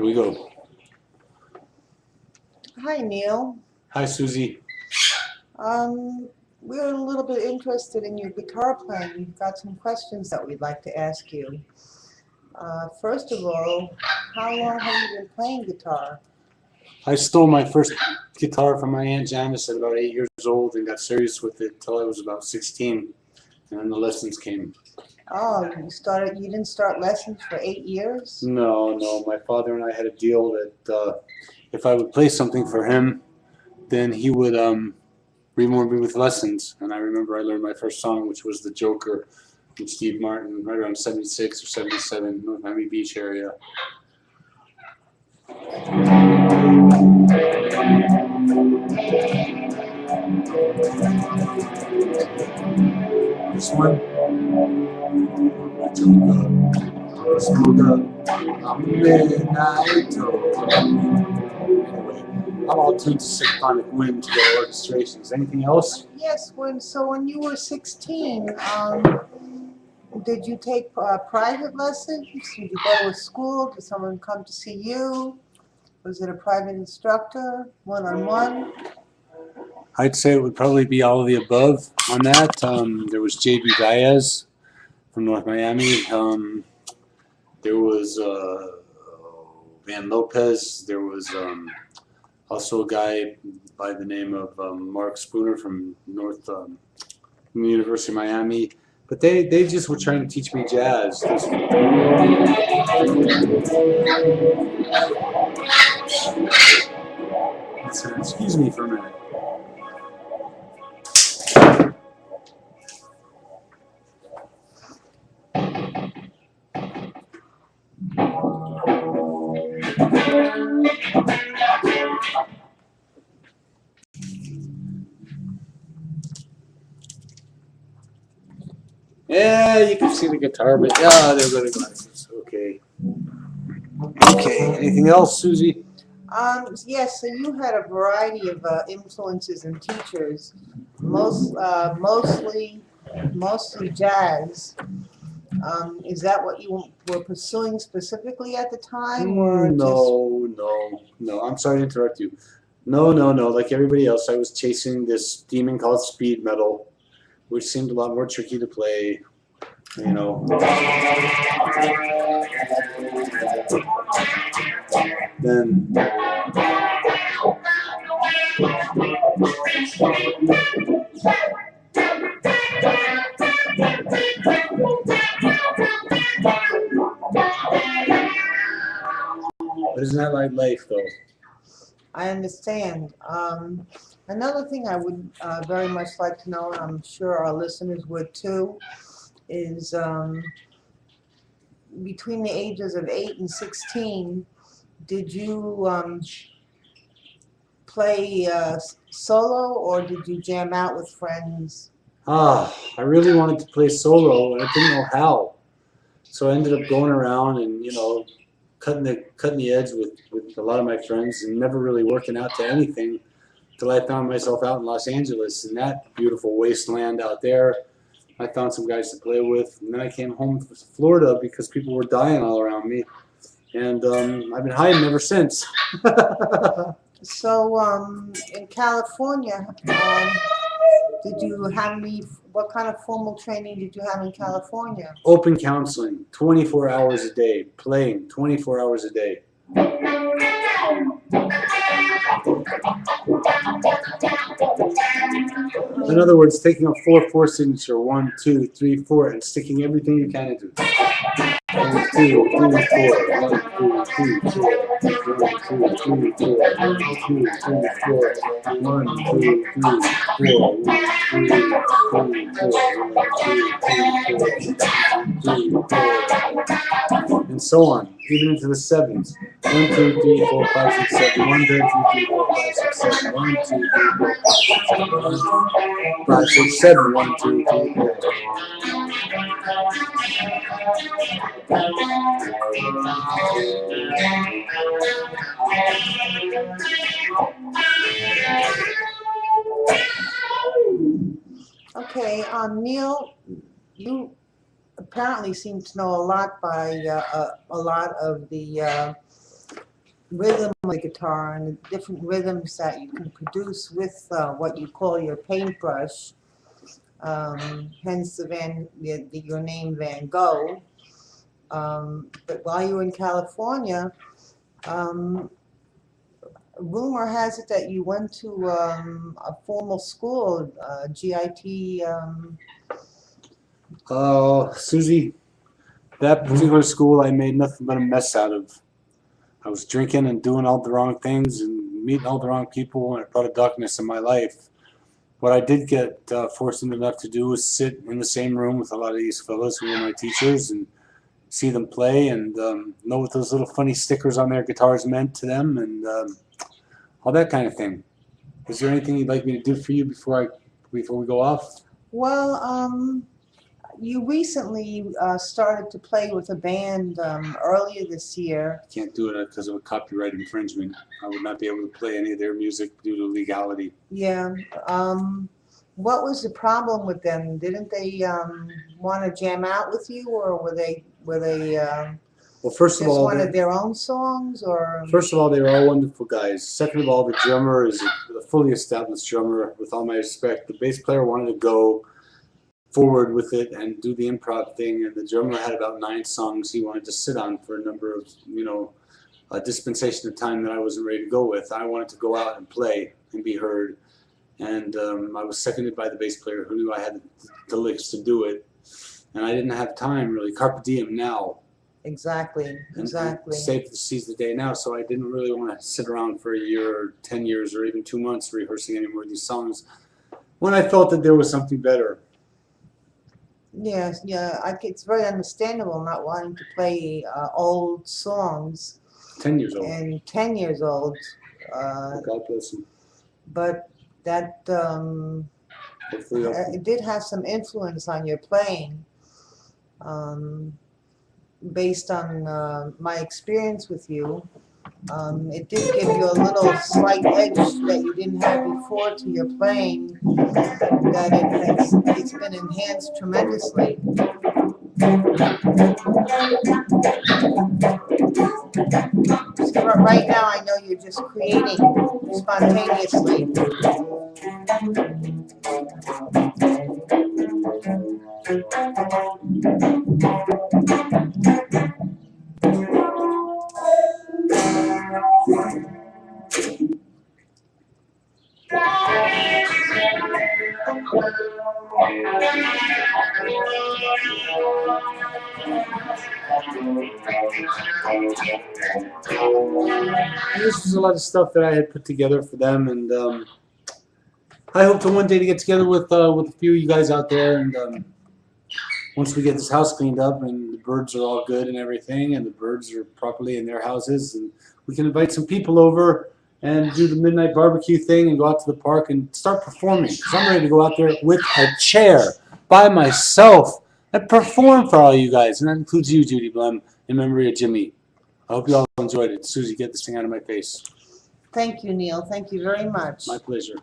Here we go. Hi, Neil. Hi, Susie. We're a little bit interested in your guitar playing. We've got some questions that we'd like to ask you. First of all, how long have you been playing guitar? I stole my first guitar from my Aunt Janice at about 8 years old and got serious with it till I was about 16, and then the lessons came. Oh, you didn't start lessons for 8 years? No. My father and I had a deal that if I would play something for him, then he would reward me with lessons. And I remember I learned my first song, which was The Joker from Steve Martin, right around 76 or 77, North Miami Beach area. This one, anyway, I'm all tuned to symphonic wind to get orchestrations. Anything else? Yes. When you were 16, did you take private lessons? Did you go to a school? Did someone come to see you? Was it a private instructor, one-on-one? I'd say it would probably be all of the above on that. There was J.B. Diaz from North Miami. There was Van Lopez. There was also a guy by the name of Mark Spooner from from the University of Miami. But they just were trying to teach me jazz. Excuse me for a minute. Yeah, you can see the guitar, but yeah, there go the glasses. Okay. Okay. Anything else, Susie? Yes. So you had a variety of influences and teachers, mostly jazz. Is that what you were pursuing specifically at the time, or No. I'm sorry to interrupt you. No. Like everybody else, I was chasing this demon called speed metal, which seemed a lot more tricky to play, you know. Then but isn't that like life, though? I understand. Another thing I would very much like to know, and I'm sure our listeners would too, is between the ages of 8 and 16, did you play solo, or did you jam out with friends? I really wanted to play solo, and I didn't know how. So I ended up going around and, you know, cutting the edge with a lot of my friends, and never really working out to anything until I found myself out in Los Angeles in that beautiful wasteland out there. I found some guys to play with, and then I came home to Florida because people were dying all around me, and I've been hiding ever since. So in California, did you have what kind of formal training did you have in California? Open counseling, 24 hours a day, playing 24 hours a day. In other words, taking a 4/4 signature, 1, 2, 3, 4, and sticking everything you can into it. 1, 2, 3, 4, 1, 2, 3, 4, 1, 2, 3, 4, 1, 2, 3, 4, 1, 2, 3, 4, 1, and so on, even into the sevens. 1, 2, 3, 4, 5, 6, 7. 1, 2, 3, 4, 5, 6, 7. 1, 2, 3, 4, 5, 6, 7. 1, 2, 3, 4. Okay, Neil, you apparently seem to know a lot of the rhythm of the guitar and the different rhythms that you can produce with what you call your paintbrush. Hence your name Van Gogh. But while you were in California, um, rumor has it that you went to a formal school, GIT. Susie, that particular school I made nothing but a mess out of. I was drinking and doing all the wrong things and meeting all the wrong people, and it brought a darkness in my life. What I did get fortunate enough to do was sit in the same room with a lot of these fellows who were my teachers and see them play and know what those little funny stickers on their guitars meant to them and all that kind of thing. Is there anything you'd like me to do for you before we go off? Well, you recently started to play with a band earlier this year. I can't do it because of a copyright infringement. I would not be able to play any of their music due to legality. Yeah. What was the problem with them? Didn't they want to jam out with you, or were they Well, first of just all, wanted their own songs, or? first of all, they were all wonderful guys. Second of all, the drummer is a fully established drummer. With all my respect, the bass player wanted to go forward with it and do the improv thing, and the drummer had about 9 songs he wanted to sit on for a number of, a dispensation of time that I wasn't ready to go with. I wanted to go out and play and be heard, and I was seconded by the bass player who knew I had the licks to do it, and I didn't have time really. Carpe diem now. Exactly. Exactly. Save to seize the day now, so I didn't really want to sit around for a year or 10 years or even 2 months rehearsing any more of these songs when I felt that there was something better. Yes, yeah, it's very understandable not wanting to play old songs. 10 years old. And 10 years old. God bless him. But that it did have some influence on your playing. Based on my experience with you, it did give you a little slight edge that you didn't have before to your playing, that it's been enhanced tremendously. So right now I know you're just creating spontaneously. This was a lot of stuff that I had put together for them, and I hope to one day to get together with a few of you guys out there, and once we get this house cleaned up and the birds are all good and everything, and the birds are properly in their houses, and we can invite some people over and do the midnight barbecue thing and go out to the park and start performing. Because I'm ready to go out there with a chair by myself and perform for all you guys, and that includes you, Judy Blum, in memory of Jimmy. I hope you all enjoyed it. Susie, get this thing out of my face. Thank you, Neil. Thank you very much. My pleasure.